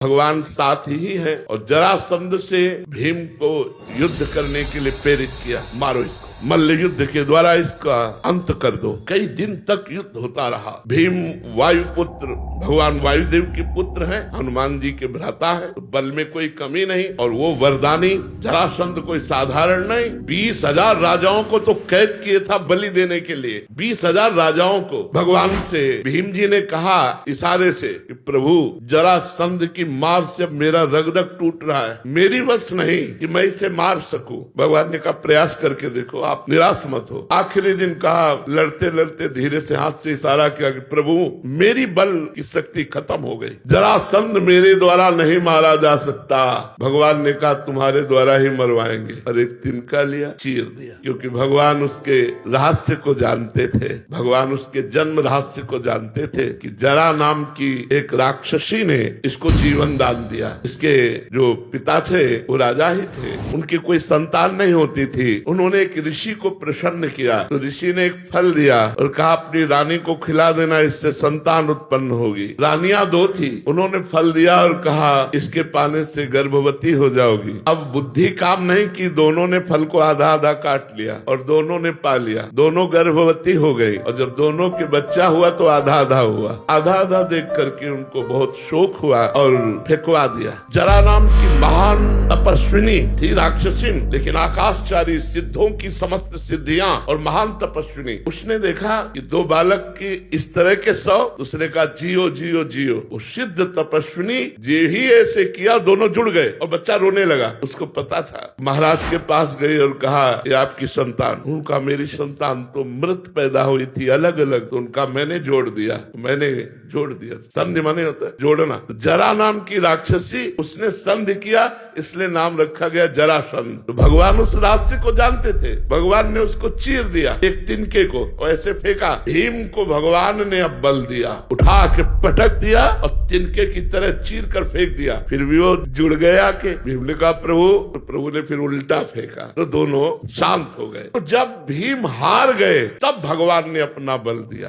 भगवान साथ ही है और जरासंध से भीम को युद्ध करने के लिए प्रेरित किया। मारो इसको, मल्ल युद्ध के द्वारा इसका अंत कर दो। कई दिन तक युद्ध होता रहा। भीम वायुपुत्र भगवान वायुदेव के पुत्र हैं, हनुमान जी के भ्राता है, तो बल में कोई कमी नहीं और वो वरदानी। जरासंध कोई साधारण नहीं, 20,000 राजाओं को तो कैद किए था बलि देने के लिए। 20,000 राजाओं को भगवान से भीम जी ने कहा इशारे से कि प्रभु जरासंध की मार से मेरा रग रग टूट रहा है, मेरी वश नहीं कि मैं इसे मार सकूं। भगवान ने कहा प्रयास करके देखो, आप निराश मत हो। आखिरी दिन कहा, लड़ते लड़ते धीरे से हाथ से इशारा किया कि प्रभु मेरी बल की शक्ति खत्म हो गई, जरासंध मेरे द्वारा नहीं मारा जा सकता। भगवान ने कहा तुम्हारे द्वारा ही मरवाएंगे। और एक तिनका लिया, चीर दिया, क्योंकि भगवान उसके रहस्य को जानते थे। भगवान उसके जन्म रहस्य को जानते थे कि जरा नाम की एक राक्षसी ने इसको जीवन दान दिया। इसके जो पिता थे वो राजा ही थे, उनकी कोई संतान नहीं होती थी। उन्होंने एक ऋषि को प्रसन्न किया, तो ऋषि ने एक फल दिया और कहा अपनी रानी को खिला देना, इससे संतान उत्पन्न होगी। रानियां 2 थी, उन्होंने फल दिया और कहा इसके पाने से गर्भवती हो जाओगी। अब बुद्धि काम नहीं की, दोनों ने फल को आधा आधा काट लिया और दोनों ने पा लिया, दोनों गर्भवती हो गई। और जब दोनों के बच्चा हुआ तो आधा आधा हुआ। आधा आधा देख करके उनको बहुत शोक हुआ और फेंकवा दिया। जरा नाम की महान तपस्विनी थी, राक्षसी, लेकिन आकाशचारी सिद्धों की समस्त सिद्धियां और महान तपस्विनी। उसने देखा कि 2 बालक की इस तरह के 100, उसने कहा जियो जियो जियो। वो सिद्ध तपस्विनी जे ही ऐसे किया, दोनों जुड़ गए और बच्चा रोने लगा। उसको पता था। महाराज के पास गई और कहा ये आपकी संतान। उनका मेरी संतान तो मृत पैदा हुई थी अलग अलग, तो उनका मैंने जोड़ दिया। संधि माने होता है जोड़ना। जरा नाम की राक्षसी, उसने संधि किया, इसलिए नाम रखा गया जरासंध। तो भगवान उस रास्ते को जानते थे, भगवान ने उसको चीर दिया, एक तिनके को ऐसे फेंका। भीम को भगवान ने अब बल दिया, उठा के पटक दिया और तिनके की तरह चीर कर फेंक दिया। फिर भी वो जुड़ गया के भीम ने कहा प्रभु, तो प्रभु ने फिर उल्टा फेंका, तो दोनों शांत हो गए। तो जब भीम हार गए तब भगवान ने अपना बल दिया।